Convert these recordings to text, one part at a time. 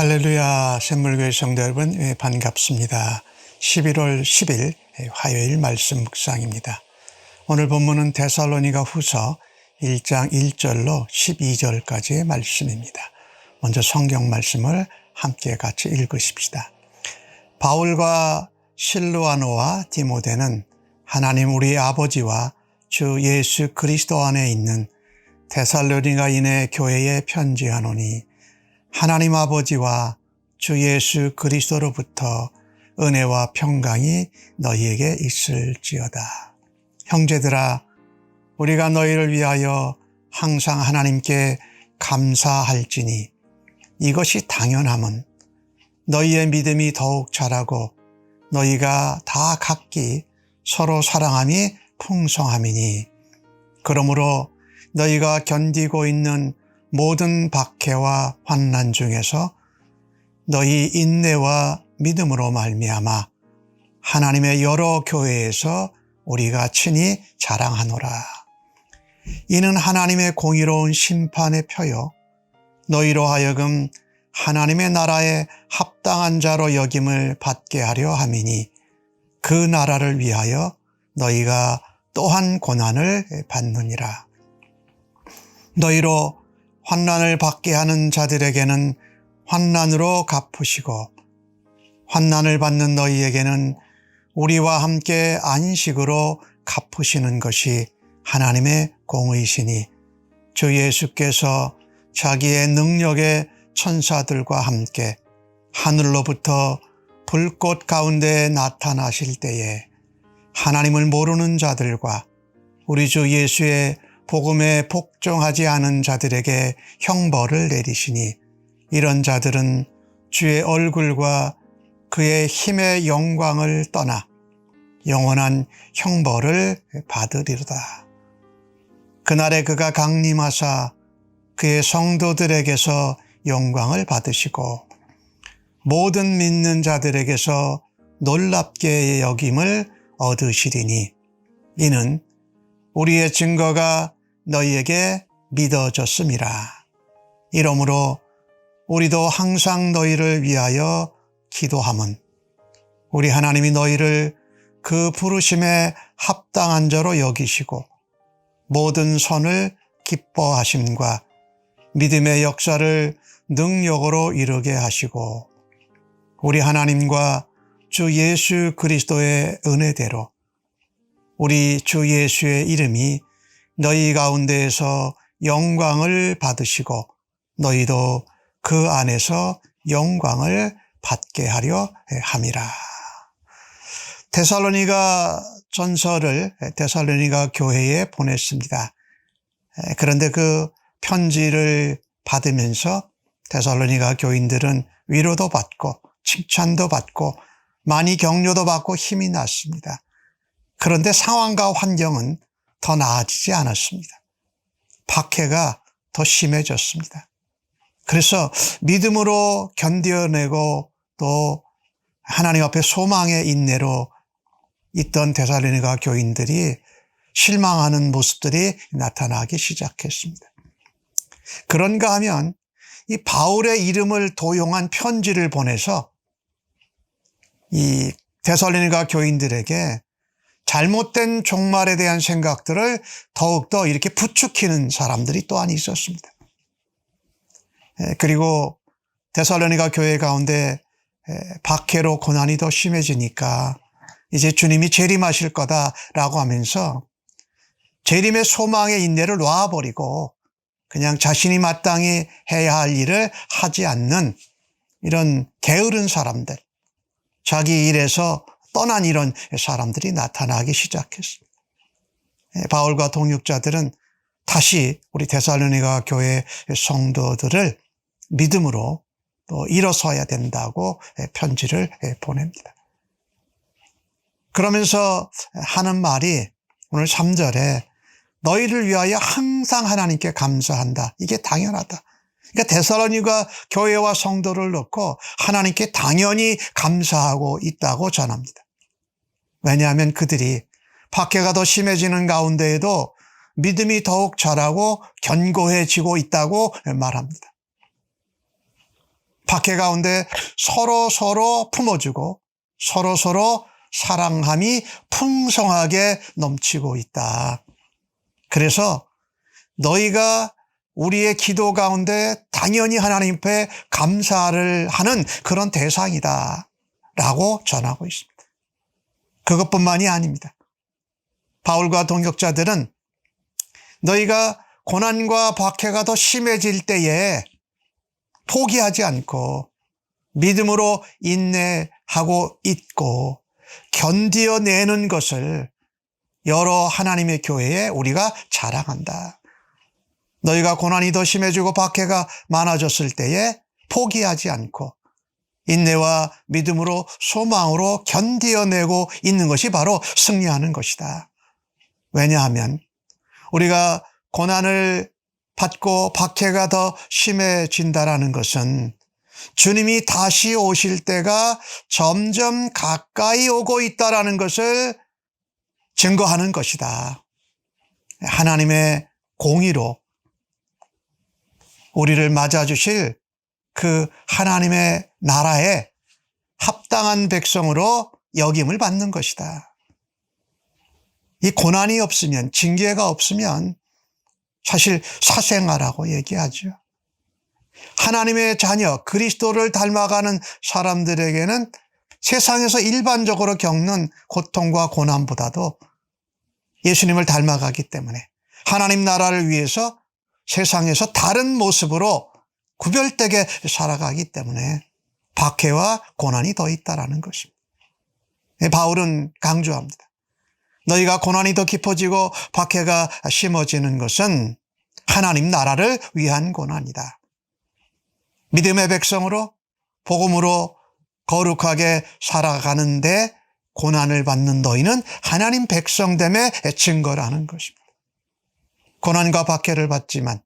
할렐루야, 샘물교회 성도 여러분, 반갑습니다. 11월 10일 화요일 말씀 묵상입니다. 오늘 본문은 데살로니가 후서 1장 1절로 12절까지의 말씀입니다. 먼저 성경 말씀을 함께 같이 읽으십시다. 바울과 실루아노와 디모데는 하나님 우리 아버지와 주 예수 그리스도 안에 있는 데살로니가인의 교회에 편지하노니 하나님 아버지와 주 예수 그리스도로부터 은혜와 평강이 너희에게 있을지어다. 형제들아, 우리가 너희를 위하여 항상 하나님께 감사할지니 이것이 당연함은 너희의 믿음이 더욱 자라고 너희가 다 각기 서로 사랑함이 풍성함이니, 그러므로 너희가 견디고 있는 모든 박해와 환난 중에서 너희 인내와 믿음으로 말미암아 하나님의 여러 교회에서 우리가 친히 자랑하노라. 이는 하나님의 공의로운 심판의 표요 너희로 하여금 하나님의 나라에 합당한 자로 여김을 받게 하려 함이니, 그 나라를 위하여 너희가 또한 고난을 받느니라. 너희로 환난을 받게 하는 자들에게는 환난으로 갚으시고 환난을 받는 너희에게는 우리와 함께 안식으로 갚으시는 것이 하나님의 공의시니, 주 예수께서 자기의 능력의 천사들과 함께 하늘로부터 불꽃 가운데 나타나실 때에 하나님을 모르는 자들과 우리 주 예수의 복음에 복종하지 않은 자들에게 형벌을 내리시니, 이런 자들은 주의 얼굴과 그의 힘의 영광을 떠나 영원한 형벌을 받으리로다. 그날에 그가 강림하사 그의 성도들에게서 영광을 받으시고 모든 믿는 자들에게서 놀랍게 여김을 얻으시리니, 이는 우리의 증거가 너희에게 믿어졌음이라. 이러므로 우리도 항상 너희를 위하여 기도함은 우리 하나님이 너희를 그 부르심에 합당한 자로 여기시고 모든 선을 기뻐하심과 믿음의 역사를 능력으로 이루게 하시고 우리 하나님과 주 예수 그리스도의 은혜대로 우리 주 예수의 이름이 너희 가운데에서 영광을 받으시고 너희도 그 안에서 영광을 받게 하려 함이라. 데살로니가 전서를 데살로니가 교회에 보냈습니다. 그런데 그 편지를 받으면서 데살로니가 교인들은 위로도 받고 칭찬도 받고 많이 격려도 받고 힘이 났습니다. 그런데 상황과 환경은 더 나아지지 않았습니다. 박해가 더 심해졌습니다. 그래서 믿음으로 견뎌내고 또 하나님 앞에 소망의 인내로 있던 데살로니가 교인들이 실망하는 모습들이 나타나기 시작했습니다. 그런가 하면 이 바울의 이름을 도용한 편지를 보내서 이 데살로니가 교인들에게 잘못된 종말에 대한 생각들을 더욱더 이렇게 부추기는 사람들이 또한 있었습니다. 그리고 데살로니가 교회 가운데 박해로 고난이 더 심해지니까 이제 주님이 재림하실 거다라고 하면서 재림의 소망의 인내를 놔버리고 그냥 자신이 마땅히 해야 할 일을 하지 않는 이런 게으른 사람들, 자기 일에서 떠난 이런 사람들이 나타나기 시작했습니다. 바울과 동역자들은 다시 우리 데살로니가 교회 성도들을 믿음으로 또 일어서야 된다고 편지를 보냅니다. 그러면서 하는 말이 오늘 3절에 너희를 위하여 항상 하나님께 감사한다. 이게 당연하다. 그러니까 데살로니가 교회와 성도를 놓고 하나님께 당연히 감사하고 있다고 전합니다. 왜냐하면 그들이 박해가 더 심해지는 가운데에도 믿음이 더욱 자라고 견고해지고 있다고 말합니다. 박해 가운데 서로 품어주고 서로 사랑함이 풍성하게 넘치고 있다. 그래서 너희가 우리의 기도 가운데 당연히 하나님 앞에 감사를 하는 그런 대상이다 라고 전하고 있습니다. 그것뿐만이 아닙니다. 바울과 동역자들은 너희가 고난과 박해가 더 심해질 때에 포기하지 않고 믿음으로 인내하고 있고 견디어내는 것을 여러 하나님의 교회에 우리가 자랑한다. 너희가 고난이 더 심해지고 박해가 많아졌을 때에 포기하지 않고 인내와 믿음으로 소망으로 견디어내고 있는 것이 바로 승리하는 것이다. 왜냐하면 우리가 고난을 받고 박해가 더 심해진다라는 것은 주님이 다시 오실 때가 점점 가까이 오고 있다라는 것을 증거하는 것이다. 하나님의 공의로 우리를 맞아주실 그 하나님의 나라에 합당한 백성으로 여김을 받는 것이다. 이 고난이 없으면, 징계가 없으면 사실 사생아라고 얘기하죠. 하나님의 자녀, 그리스도를 닮아가는 사람들에게는 세상에서 일반적으로 겪는 고통과 고난보다도 예수님을 닮아가기 때문에 하나님 나라를 위해서 세상에서 다른 모습으로 구별되게 살아가기 때문에 박해와 고난이 더 있다라는 것입니다. 바울은 강조합니다. 너희가 고난이 더 깊어지고 박해가 심어지는 것은 하나님 나라를 위한 고난이다. 믿음의 백성으로 복음으로 거룩하게 살아가는데 고난을 받는 너희는 하나님 백성됨의 증거라는 것입니다. 고난과 박해를 받지만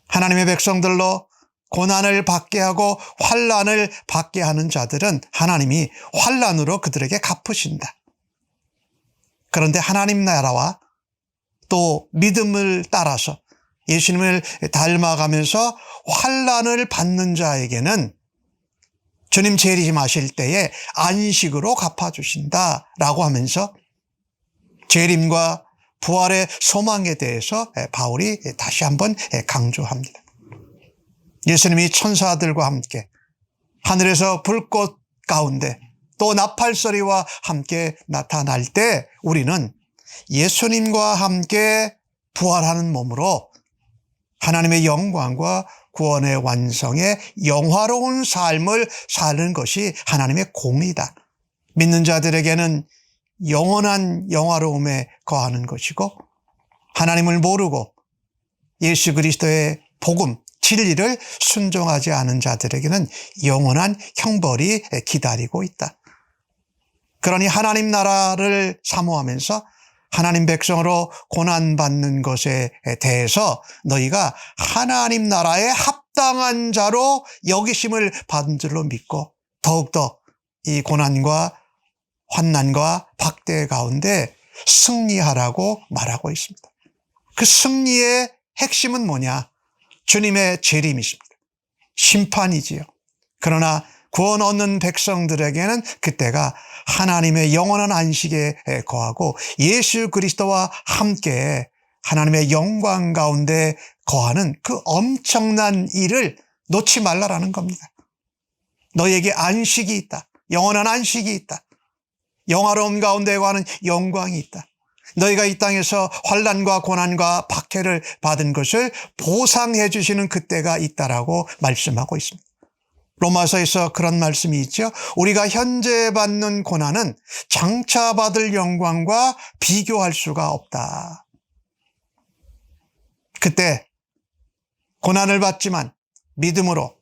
하나님의 백성들로 고난을 받게 하고 환난을 받게 하는 자들은 하나님이 환난으로 그들에게 갚으신다. 그런데 하나님 나라와 또 믿음을 따라서 예수님을 닮아가면서 환난을 받는 자에게는 주님 재림하실 때에 안식으로 갚아주신다라고 하면서 재림과 부활의 소망에 대해서 바울이 다시 한번 강조합니다. 예수님이 천사들과 함께 하늘에서 불꽃 가운데 또 나팔소리와 함께 나타날 때 우리는 예수님과 함께 부활하는 몸으로 하나님의 영광과 구원의 완성의 영화로운 삶을 사는 것이 하나님의 공의다. 믿는 자들에게는 영원한 영화로움에 거하는 것이고 하나님을 모르고 예수 그리스도의 복음, 진리를 순종하지 않은 자들에게는 영원한 형벌이 기다리고 있다. 그러니 하나님 나라를 사모하면서 하나님 백성으로 고난받는 것에 대해서 너희가 하나님 나라에 합당한 자로 여기심을 받은 줄로 믿고 더욱더 이 고난과 환난과 박해 가운데 승리하라고 말하고 있습니다. 그 승리의 핵심은 뭐냐? 주님의 재림이십니다. 심판이지요. 그러나 구원 얻는 백성들에게는 그때가 하나님의 영원한 안식에 거하고 예수 그리스도와 함께 하나님의 영광 가운데 거하는 그 엄청난 일을 놓지 말라라는 겁니다. 너에게 안식이 있다. 영원한 안식이 있다. 영화로움 가운데 거하는 영광이 있다. 너희가 이 땅에서 환난과 고난과 박해를 받은 것을 보상해 주시는 그때가 있다라고 말씀하고 있습니다. 로마서에서 그런 말씀이 있죠. 우리가 현재 받는 고난은 장차 받을 영광과 비교할 수가 없다. 그때 고난을 받지만 믿음으로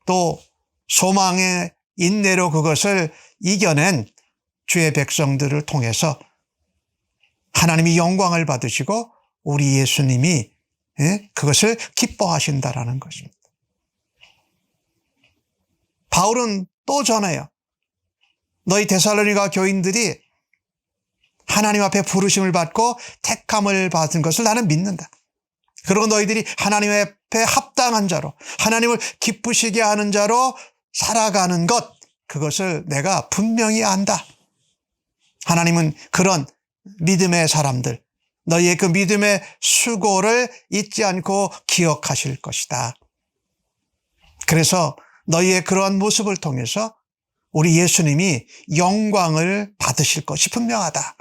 또 소망의 인내로 그것을 이겨낸 주의 백성들을 통해서 하나님이 영광을 받으시고 우리 예수님이 그것을 기뻐하신다라는 것입니다. 바울은 또 전해요. 너희 데살로니가 교인들이 하나님 앞에 부르심을 받고 택함을 받은 것을 나는 믿는다. 그리고 너희들이 하나님의 앞에 합당한 자로, 하나님을 기쁘시게 하는 자로 살아가는 것, 그것을 내가 분명히 안다. 하나님은 그런 믿음의 사람들, 너희의 그 믿음의 수고를 잊지 않고 기억하실 것이다. 그래서 너희의 그러한 모습을 통해서 우리 예수님이 영광을 받으실 것이 분명하다.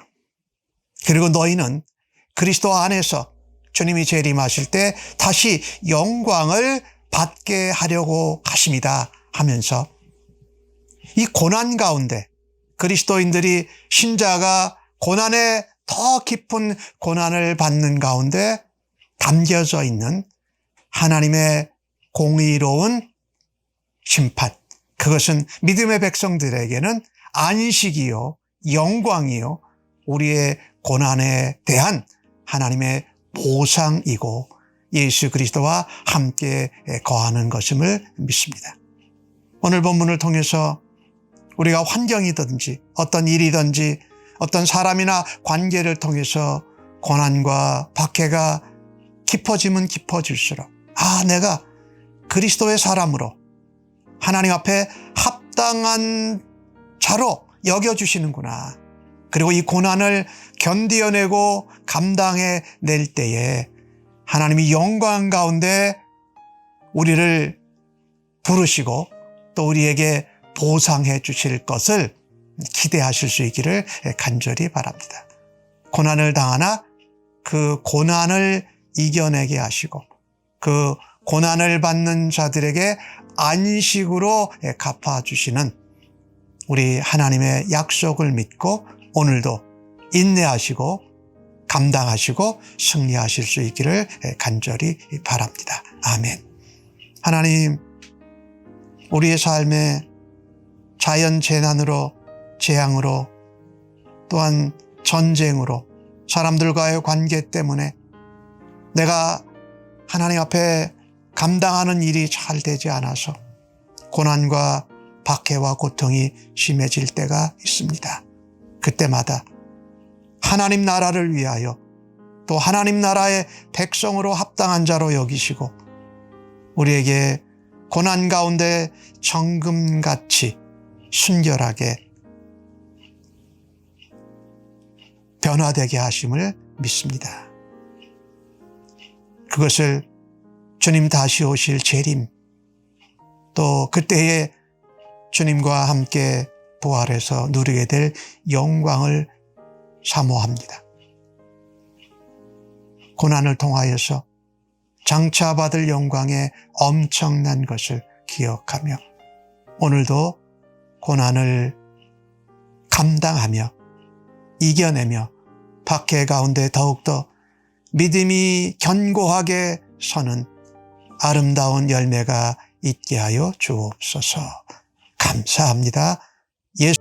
그리고 너희는 그리스도 안에서 주님이 재림하실 때 다시 영광을 받게 하려고 하십니다 하면서 이 고난 가운데 그리스도인들이 신자가 고난에 더 깊은 고난을 받는 가운데 담겨져 있는 하나님의 공의로운 심판, 그것은 믿음의 백성들에게는 안식이요 영광이요 우리의 고난에 대한 하나님의 보상이고 예수 그리스도와 함께 거하는 것임을 믿습니다. 오늘 본문을 통해서 우리가 환경이든지 어떤 일이든지 어떤 사람이나 관계를 통해서 고난과 박해가 깊어지면 깊어질수록 내가 그리스도의 사람으로 하나님 앞에 합당한 자로 여겨주시는구나. 그리고 이 고난을 견디어내고 감당해낼 때에 하나님이 영광 가운데 우리를 부르시고 또 우리에게 보상해 주실 것을 기대하실 수 있기를 간절히 바랍니다. 고난을 당하나 그 고난을 이겨내게 하시고 그 고난을 받는 자들에게 안식으로 갚아주시는 우리 하나님의 약속을 믿고 오늘도 인내하시고 감당하시고 승리하실 수 있기를 간절히 바랍니다. 아멘. 하나님, 우리의 삶에 자연 재난으로, 재앙으로, 또한 전쟁으로, 사람들과의 관계 때문에 내가 하나님 앞에 감당하는 일이 잘 되지 않아서 고난과 박해와 고통이 심해질 때가 있습니다. 그때마다 하나님 나라를 위하여 또 하나님 나라의 백성으로 합당한 자로 여기시고 우리에게 고난 가운데 정금같이 순결하게 변화되게 하심을 믿습니다. 그것을 주님 다시 오실 재림 또 그때에 주님과 함께 부활해서 누리게 될 영광을 사모합니다. 고난을 통하여서 장차 받을 영광의 엄청난 것을 기억하며 오늘도 고난을 감당하며 이겨내며 박해 가운데 더욱더 믿음이 견고하게 서는 아름다운 열매가 있게 하여 주옵소서. 감사합니다. 예수